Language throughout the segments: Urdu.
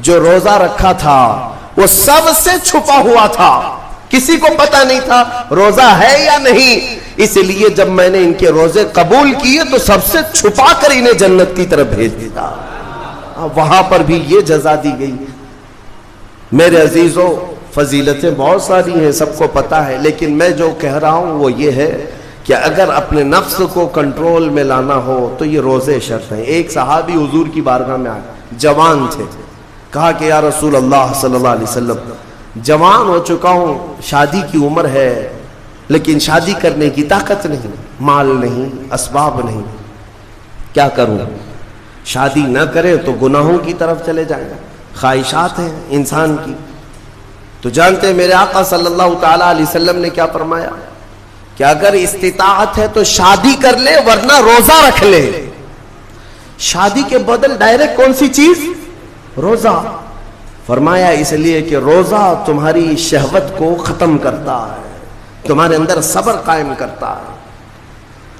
جو روزہ رکھا تھا وہ سب سے چھپا ہوا تھا، کسی کو پتا نہیں تھا روزہ ہے یا نہیں، اس لیے جب میں نے ان کے روزے قبول کیے تو سب سے چھپا کر انہیں جنت کی طرف بھیج دیا۔ وہاں پر بھی یہ جزا دی گئی۔ میرے عزیزوں، فضیلتیں بہت ساری ہیں، سب کو پتا ہے، لیکن میں جو کہہ رہا ہوں وہ یہ ہے کہ اگر اپنے نفس کو کنٹرول میں لانا ہو تو یہ روزے شرط ہیں۔ ایک صحابی حضور کی بارگاہ میں آئے، جوان تھے، کہا کہ یا رسول اللہ صلی اللہ علیہ وسلم، جوان ہو چکا ہوں، شادی کی عمر ہے، لیکن شادی کرنے کی طاقت نہیں، مال نہیں، اسباب نہیں، کیا کروں؟ شادی نہ کرے تو گناہوں کی طرف چلے جائیں، خواہشات ہیں انسان کی۔ تو جانتے ہیں میرے آقا صلی اللہ تعالی علیہ وسلم نے کیا فرمایا کہ اگر استطاعت ہے تو شادی کر لے، ورنہ روزہ رکھ لے۔ شادی کے بدل ڈائریکٹ کون سی چیز؟ روزہ۔ فرمایا اس لیے کہ روزہ تمہاری شہوت کو ختم کرتا ہے، تمہارے اندر صبر قائم کرتا ہے۔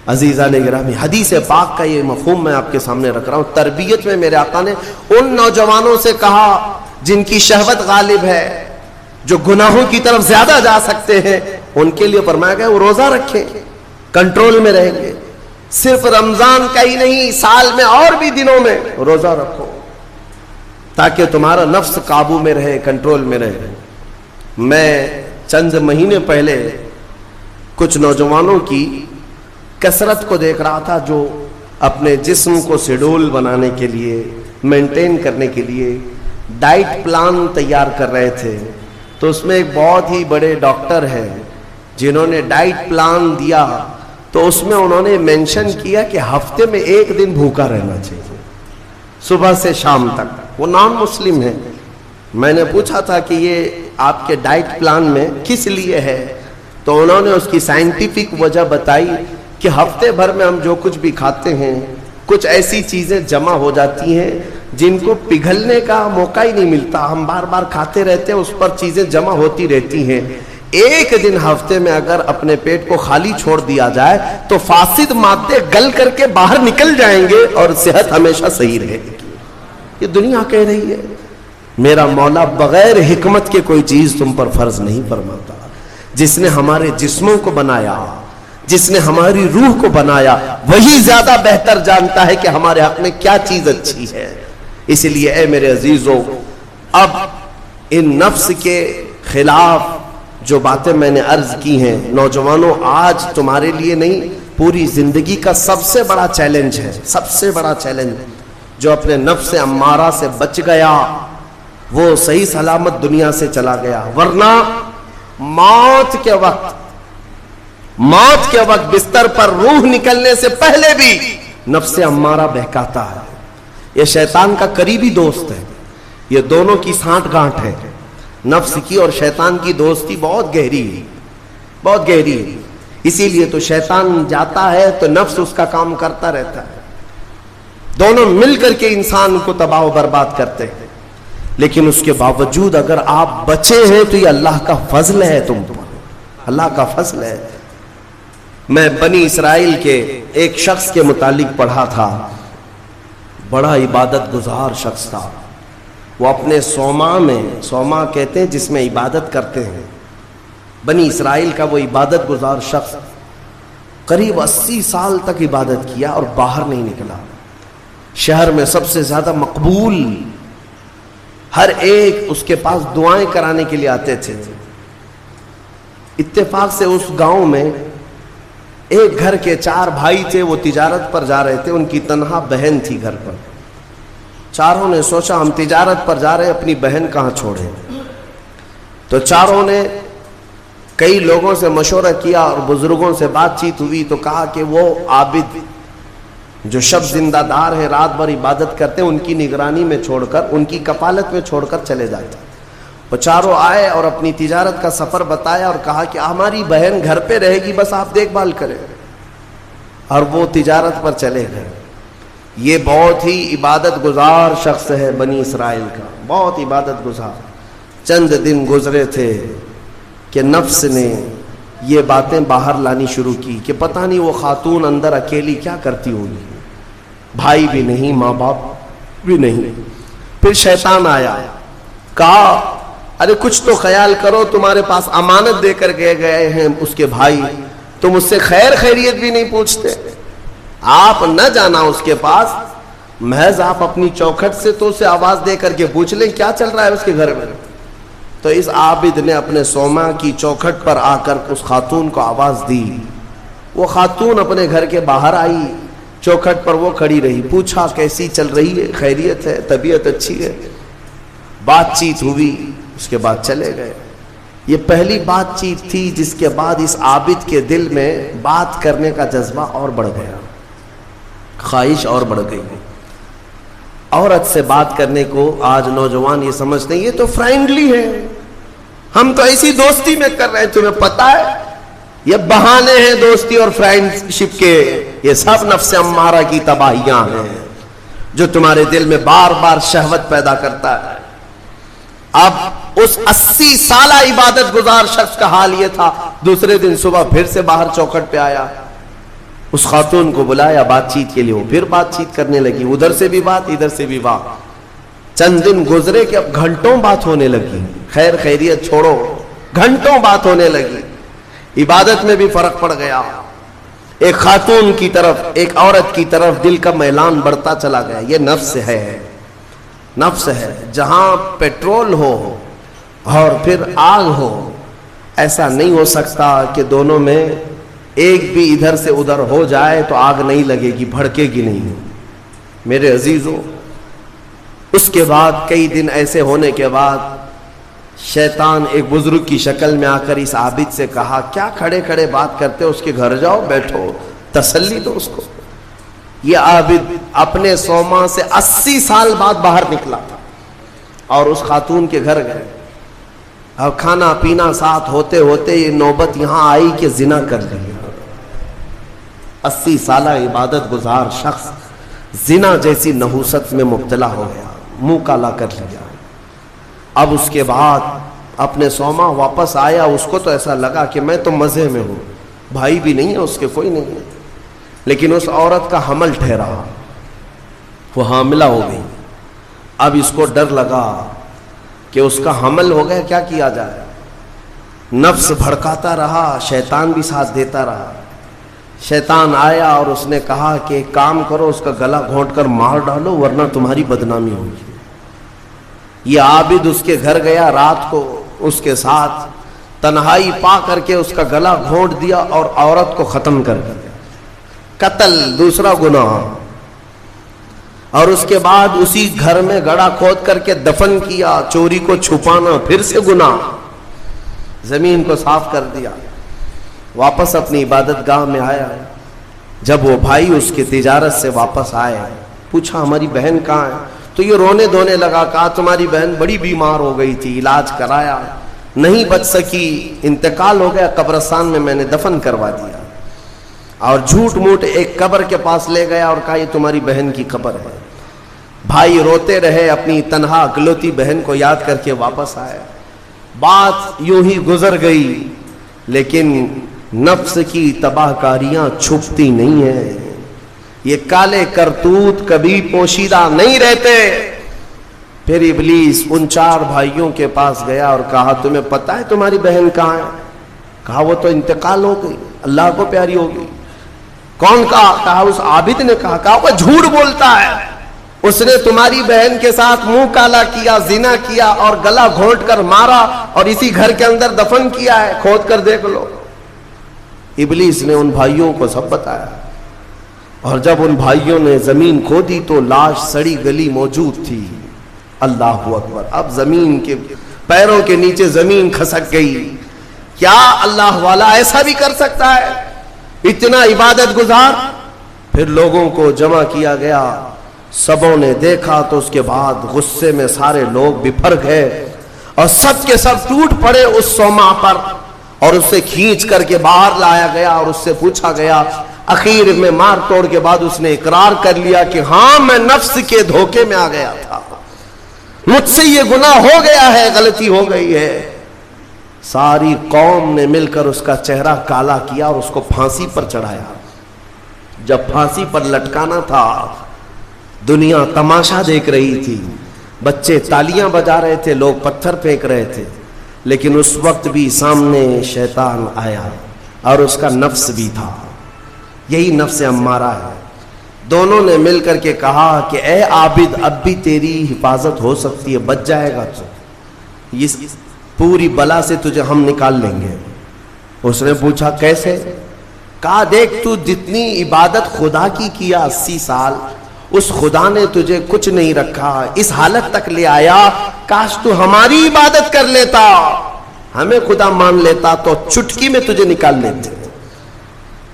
عزیزان گرامی، حدیث پاک کا یہ مفہوم میں آپ کے سامنے رکھ رہا ہوں۔ تربیت میں میرے آقا نے ان نوجوانوں سے کہا جن کی شہوت غالب ہے، جو گناہوں کی طرف زیادہ جا سکتے ہیں، ان کے لیے فرمایا گیا وہ روزہ رکھیں، کنٹرول میں رہیں گے۔ صرف رمضان کا ہی نہیں، سال میں اور بھی دنوں میں روزہ رکھو تاکہ تمہارا نفس قابو میں رہے، کنٹرول میں رہے۔ میں چند مہینے پہلے کچھ نوجوانوں کی کثرت کو دیکھ رہا تھا جو اپنے جسم کو شیڈول بنانے کے لیے، مینٹین کرنے کے لیے ڈائٹ پلان تیار کر رہے تھے۔ تو اس میں ایک بہت ہی بڑے ڈاکٹر ہیں جنہوں نے ڈائٹ پلان دیا، تو اس میں انہوں نے مینشن کیا کہ ہفتے میں ایک دن بھوکا رہنا چاہیے، صبح سے شام تک۔ وہ نان مسلم ہے۔ میں نے پوچھا تھا کہ یہ آپ کے ڈائٹ پلان میں کس لیے ہے، تو انہوں نے اس کی سائنٹیفک وجہ بتائی کہ ہفتے بھر میں ہم جو کچھ بھی کھاتے ہیں، کچھ ایسی چیزیں جمع ہو جاتی ہیں جن کو پگھلنے کا موقع ہی نہیں ملتا، ہم بار بار کھاتے رہتے ہیں، اس پر چیزیں جمع ہوتی رہتی ہیں۔ ایک دن ہفتے میں اگر اپنے پیٹ کو خالی چھوڑ دیا جائے تو فاسد مادے گل کر کے باہر نکل جائیں گے اور صحت ہمیشہ صحیح رہے گی۔ یہ دنیا کہہ رہی ہے۔ میرا مولا بغیر حکمت کے کوئی چیز تم پر فرض نہیں فرماتا۔ جس نے ہمارے جسموں کو بنایا، جس نے ہماری روح کو بنایا، وہی زیادہ بہتر جانتا ہے کہ ہمارے حق میں کیا چیز اچھی ہے۔ اس لیے اے میرے عزیزوں، اب ان نفس کے خلاف جو باتیں میں نے عرض کی ہیں، نوجوانوں، آج تمہارے لیے نہیں، پوری زندگی کا سب سے بڑا چیلنج ہے، سب سے بڑا چیلنج۔ جو اپنے نفس امارہ سے بچ گیا وہ صحیح سلامت دنیا سے چلا گیا، ورنہ موت کے وقت بستر پر روح نکلنے سے پہلے بھی نفس امارہ بہکاتا ہے۔ یہ شیطان کا قریبی دوست ہے، یہ دونوں کی سانٹھ گانٹھ ہے۔ نفس کی اور شیطان کی دوستی بہت گہری ہے، بہت گہری ہے۔ اسی لیے تو شیطان جاتا ہے تو نفس اس کا کام کرتا رہتا ہے، دونوں مل کر کے انسان کو تباہ و برباد کرتے ہیں۔ لیکن اس کے باوجود اگر آپ بچے ہیں تو یہ اللہ کا فضل ہے، تم پر اللہ کا فضل ہے۔ میں بنی اسرائیل کے ایک شخص کے متعلق پڑھا تھا، بڑا عبادت گزار شخص تھا۔ وہ اپنے سوما کہتے ہیں جس میں عبادت کرتے ہیں، بنی اسرائیل کا وہ عبادت گزار شخص قریب 80 سال تک عبادت کیا اور باہر نہیں نکلا۔ شہر میں سب سے زیادہ مقبول، ہر ایک اس کے پاس دعائیں کرانے کے لیے آتے تھے۔ اتفاق سے اس گاؤں میں ایک گھر کے 4 بھائی تھے، وہ تجارت پر جا رہے تھے، ان کی تنہا بہن تھی گھر پر۔ چاروں نے سوچا ہم تجارت پر جا رہے ہیں، اپنی بہن کہاں چھوڑیں؟ تو چاروں نے کئی لوگوں سے مشورہ کیا اور بزرگوں سے بات چیت ہوئی تو کہا کہ وہ عابد جو شب زندہ دار ہیں، رات بھر عبادت کرتے ہیں، ان کی نگرانی میں چھوڑ کر، ان کی کفالت میں چھوڑ کر چلے جاتے ہیں۔ وہ چاروں آئے اور اپنی تجارت کا سفر بتایا اور کہا کہ ہماری بہن گھر پہ رہے گی، بس آپ دیکھ بھال کریں، اور وہ تجارت پر چلے گئے۔ یہ بہت ہی عبادت گزار شخص ہے بنی اسرائیل کا، بہت عبادت گزار۔ چند دن گزرے تھے کہ نفس نے یہ باتیں باہر لانی شروع کی کہ پتہ نہیں وہ خاتون اندر اکیلی کیا کرتی ہوگی، بھائی بھی نہیں، ماں باپ بھی نہیں۔ پھر شیطان آیا, کہا ارے کچھ تو خیال کرو, تمہارے پاس امانت دے کر گئے ہیں اس کے بھائی, تم اس سے خیر خیریت بھی نہیں پوچھتے. آپ نہ جانا اس کے پاس, محض آپ اپنی چوکھٹ سے تو اسے آواز دے کر کے پوچھ لیں کیا چل رہا ہے اس کے گھر میں. تو اس عابد نے اپنے سوما کی چوکھٹ پر آ کر اس خاتون کو آواز دی. وہ خاتون اپنے گھر کے باہر آئی, چوکھٹ پر وہ کھڑی رہی, پوچھا کیسی چل رہی ہے, خیریت ہے, طبیعت اچھی ہے, بات چیت ہوئی, اس کے بعد چلے گئے. یہ پہلی بات چیت تھی جس کے بعد اس عابد کے دل میں بات کرنے کا جذبہ اور بڑھ گیا, خواہش اور بڑھ گئی. عورت سے بات کرنے کو آج نوجوان یہ سمجھتے ہیں یہ تو فرینڈلی ہے, ہم تو ایسی دوستی میں کر رہے ہیں. تمہیں پتا ہے یہ بہانے ہیں دوستی اور فرینڈ شپ کے, یہ سب نفس امارہ کی تباہیاں ہیں جو تمہارے دل میں بار بار شہوت پیدا کرتا ہے. اب اس 80 سالہ عبادت گزار شخص کا حال یہ تھا, دوسرے دن صبح پھر سے باہر چوکھٹ پہ آیا, اس خاتون کو بلایا بات چیت کے لیے, وہ پھر بات چیت کرنے لگی, ادھر سے بھی بات ادھر سے بھی بات. چند دن گزرے کہ اب گھنٹوں بات ہونے لگی, خیر خیریت چھوڑو, گھنٹوں بات ہونے لگی. عبادت میں بھی فرق پڑ گیا. ایک خاتون کی طرف, ایک عورت کی طرف دل کا میلان بڑھتا چلا گیا. یہ نفس ہے, نفس ہے. جہاں پیٹرول ہو اور پھر آگ ہو, ایسا نہیں ہو سکتا کہ دونوں میں ایک بھی ادھر سے ادھر ہو جائے تو آگ نہیں لگے گی, بھڑکے گی نہیں. میرے عزیزوں, اس کے بعد کئی دن ایسے ہونے کے بعد شیطان ایک بزرگ کی شکل میں آ کر اس عابد سے کہا کیا کھڑے کھڑے بات کرتے, اس کے گھر جاؤ, بیٹھو, تسلی دو اس کو. یہ عابد اپنے سوما سے 80 سال بعد باہر نکلا تھا اور اس خاتون کے گھر گئے. اب کھانا پینا ساتھ ہوتے ہوتے یہ نوبت یہاں آئی کہ زنا کر لیا. 80 سالہ عبادت گزار شخص زنا جیسی نحوست میں مبتلا ہو گیا, منہ کالا کر لیا. اب اس کے بعد اپنے سوما واپس آیا, اس کو تو ایسا لگا کہ میں تو مزے میں ہوں, بھائی بھی نہیں ہے اس کے, کوئی نہیں ہے. لیکن اس عورت کا حمل ٹھہرا, وہ حاملہ ہو گئی. اب اس کو ڈر لگا کہ اس کا حمل ہو گیا, کیا کیا جائے. نفس بھڑکاتا رہا, شیطان بھی ساتھ دیتا رہا. شیطان آیا اور اس نے کہا کہ ایک کام کرو, اس کا گلا گھونٹ کر مار ڈالو ورنہ تمہاری بدنامی ہوگی. یہ عابد اس کے گھر گیا, رات کو اس کے ساتھ تنہائی پا کر کے اس کا گلا گھونٹ دیا اور عورت کو ختم کر دیا. قتل دوسرا گناہ. اور اس کے بعد اسی گھر میں گڑھا کھود کر کے دفن کیا. چوری کو چھپانا پھر سے گناہ. زمین کو صاف کر دیا. واپس اپنی عبادت گاہ میں آیا. جب وہ بھائی اس کی تجارت سے واپس آئے, پوچھا ہماری بہن کہاں ہے, تو یہ رونے دھونے لگا. کہا تمہاری بہن بڑی بیمار ہو گئی تھی, علاج کرایا, نہیں بچ سکی, انتقال ہو گیا, قبرستان میں میں نے دفن کروا دیا. اور جھوٹ موٹ ایک قبر کے پاس لے گیا اور کہا یہ تمہاری بہن کی قبر ہے. بھائی روتے رہے, اپنی تنہا اکلوتی بہن کو یاد کر کے واپس آئے. بات یوں ہی گزر گئی, لیکن نفس کی تباہ کاریاں چھپتی نہیں ہیں. یہ کالے کرتوت کبھی پوشیدہ نہیں رہتے. پھر ابلیس ان 4 بھائیوں کے پاس گیا اور کہا تمہیں پتہ ہے تمہاری بہن کہاں ہے؟ کہا وہ تو انتقال ہو گئی, اللہ کو پیاری ہو گئی. کون کہا؟ کہا اس عابد نے کہا. کہا وہ جھوٹ بولتا ہے, اس نے تمہاری بہن کے ساتھ منہ کالا کیا, زنا کیا اور گلا گھونٹ کر مارا اور اسی گھر کے اندر دفن کیا ہے, کھود کر دیکھ لو. ابلیس نے ان بھائیوں کو سب بتایا, اور جب ان بھائیوں نے زمین کھودی تو لاش سڑی گلی موجود تھی. اللہ اکبر. اب زمین کے پیروں کے نیچے زمین کھسک گئی. کیا اللہ والا ایسا بھی کر سکتا ہے, اتنا عبادت گزار؟ پھر لوگوں کو جمع کیا گیا, سبوں نے دیکھا تو اس کے بعد غصے میں سارے لوگ بپھر گئے اور سب کے سب ٹوٹ پڑے اس سوما پر, اور اسے کھینچ کر کے باہر لایا گیا اور اس سے پوچھا گیا. اخیر میں مار توڑ کے بعد اس نے اقرار کر لیا کہ ہاں میں نفس کے دھوکے میں آ گیا تھا, مجھ سے یہ گناہ ہو گیا ہے, غلطی ہو گئی ہے. ساری قوم نے مل کر اس کا چہرہ کالا کیا اور اس کو پھانسی پر چڑھایا. جب پھانسی پر لٹکانا تھا, دنیا تماشا دیکھ رہی تھی. بچے تالیاں بجا رہے تھے، لوگ پتھر پھینک رہے تھے، لیکن اس وقت بھی سامنے شیطان آیا اور اس کا نفس بھی تھا، یہی نفس امارہ ہے۔ دونوں نے مل کر کے کہا کہ اے عابد، اب بھی تیری حفاظت ہو سکتی ہے، بچ جائے گا تو اس پوری بلا سے تجھے ہم نکال لیں گے۔ اس نے پوچھا کیسے؟ کہا دیکھ تو جتنی عبادت خدا کی کیا 80 سال، اس خدا نے تجھے کچھ نہیں رکھا، اس حالت تک لے آیا، کاش تو ہماری عبادت کر لیتا، ہمیں خدا مان لیتا تو چٹکی میں تجھے نکال لیتے۔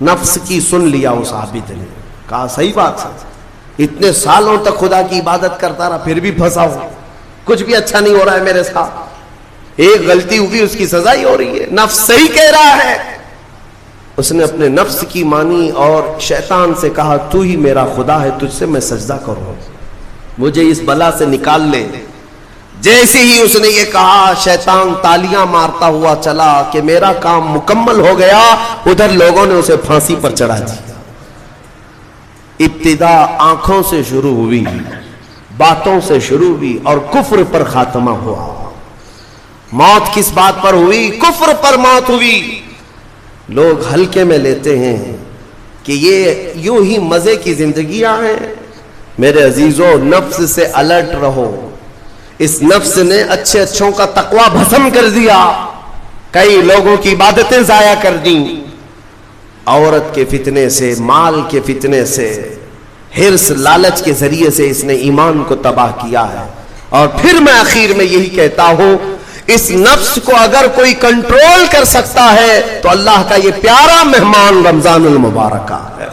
نفس کی سن لیا اس عابد نے، کہا صحیح بات ہے، اتنے سالوں تک خدا کی عبادت کرتا رہا پھر بھی پھنسا ہوں، کچھ بھی اچھا نہیں ہو رہا ہے میرے ساتھ، ایک غلطی ہوئی اس کی سزا ہی ہو رہی ہے، نفس صحیح کہہ رہا ہے۔ اس نے اپنے نفس کی مانی اور شیطان سے کہا تو ہی میرا خدا ہے، تجھ سے میں سجدہ کروں، مجھے اس بلا سے نکال لے۔ جیسے ہی اس نے یہ کہا، شیطان تالیاں مارتا ہوا چلا کہ میرا کام مکمل ہو گیا، ادھر لوگوں نے اسے پھانسی پر چڑھا دیا۔ ابتدا آنکھوں سے شروع ہوئی، باتوں سے شروع ہوئی اور کفر پر خاتمہ ہوا۔ موت کس بات پر ہوئی؟ کفر پر موت ہوئی۔ لوگ ہلکے میں لیتے ہیں کہ یہ یوں ہی مزے کی زندگیاں ہیں۔ میرے عزیزو، نفس سے الرٹ رہو، اس نفس نے اچھے اچھوں کا تقوی بھسم کر دیا، کئی لوگوں کی عبادتیں ضائع کر دیں، عورت کے فتنے سے، مال کے فتنے سے، حرص لالچ کے ذریعے سے اس نے ایمان کو تباہ کیا ہے۔ اور پھر میں آخر میں یہی کہتا ہوں، اس نفس کو اگر کوئی کنٹرول کر سکتا ہے تو اللہ کا یہ پیارا مہمان رمضان المبارکہ ہے،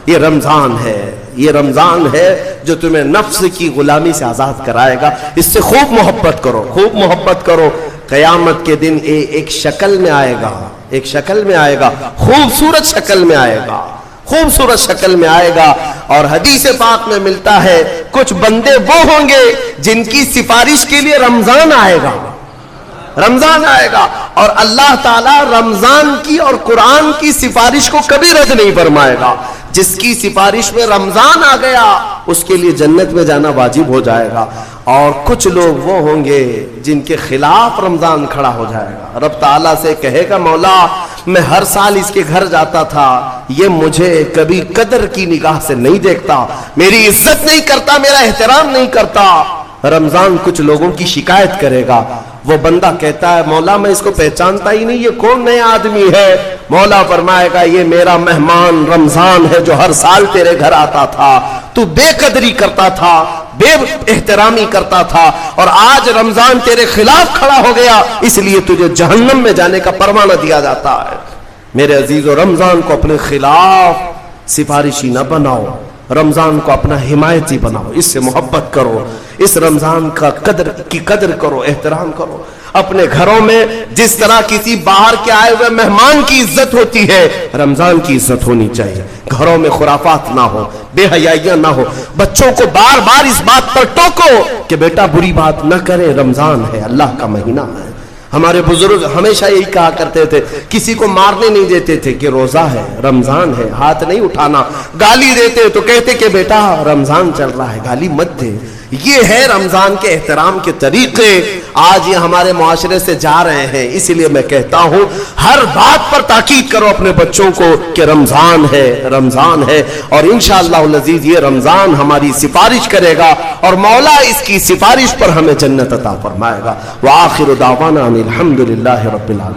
یہ رمضان ہے، یہ رمضان ہے جو تمہیں نفس کی غلامی سے آزاد کرائے گا۔ اس سے خوب محبت کرو، خوب محبت کرو۔ قیامت کے دن ایک شکل میں آئے گا، ایک شکل میں آئے گا، خوبصورت شکل میں آئے گا، خوبصورت شکل میں آئے گا۔ اور حدیث پاک میں ملتا ہے کچھ بندے وہ ہوں گے جن کی سفارش کے لیے رمضان آئے گا، رمضان آئے گا، اور اللہ تعالیٰ رمضان کی اور قرآن کی سفارش کو کبھی رد نہیں فرمائے گا۔ جس کی سفارش میں رمضان آ گیا اس کے لیے جنت میں جانا واجب ہو جائے گا، اور کچھ لوگ وہ ہوں گے جن کے خلاف رمضان کھڑا ہو جائے گا۔ رب تعالیٰ سے کہے گا مولا میں ہر سال اس کے گھر جاتا تھا، یہ مجھے کبھی قدر کی نگاہ سے نہیں دیکھتا، میری عزت نہیں کرتا، میرا احترام نہیں کرتا۔ رمضان کچھ لوگوں کی شکایت کرے گا، وہ بندہ کہتا ہے مولا میں اس کو پہچانتا ہی نہیں، یہ کون نیا آدمی ہے؟ مولا فرمائے گا یہ میرا مہمان رمضان ہے جو ہر سال تیرے گھر آتا تھا، تو بے قدری کرتا تھا، بے احترامی کرتا تھا، اور آج رمضان تیرے خلاف کھڑا ہو گیا، اس لیے تجھے جہنم میں جانے کا پروانہ دیا جاتا ہے۔ میرے عزیزو، رمضان کو اپنے خلاف سفارشی نہ بناؤ، رمضان کو اپنا حمایتی بناؤ، اس سے محبت کرو، اس رمضان کا قدر کرو، احترام کرو۔ اپنے گھروں میں جس طرح کسی باہر کے آئے ہوئے مہمان کی عزت ہوتی ہے، رمضان کی عزت ہونی چاہیے۔ گھروں میں خرافات نہ ہو، بے حیائیاں نہ ہو، بچوں کو بار بار اس بات پر ٹوکو کہ بیٹا بری بات نہ کرے، رمضان ہے، اللہ کا مہینہ ہے۔ ہمارے بزرگ ہمیشہ یہی کہا کرتے تھے، کسی کو مارنے نہیں دیتے تھے کہ روزہ ہے، رمضان ہے، ہاتھ نہیں اٹھانا، گالی دیتے تو کہتے کہ بیٹا رمضان چل رہا ہے، گالی مت دے۔ یہ ہے رمضان کے احترام کے طریقے، آج یہ ہمارے معاشرے سے جا رہے ہیں۔ اس لیے میں کہتا ہوں ہر بات پر تاکید کرو اپنے بچوں کو کہ رمضان ہے، رمضان ہے، اور انشاءاللہ العزیز یہ رمضان ہماری سفارش کرے گا اور مولا اس کی سفارش پر ہمیں جنت عطا فرمائے گا۔ وآخر دعوانا الحمدللہ رب العالمین۔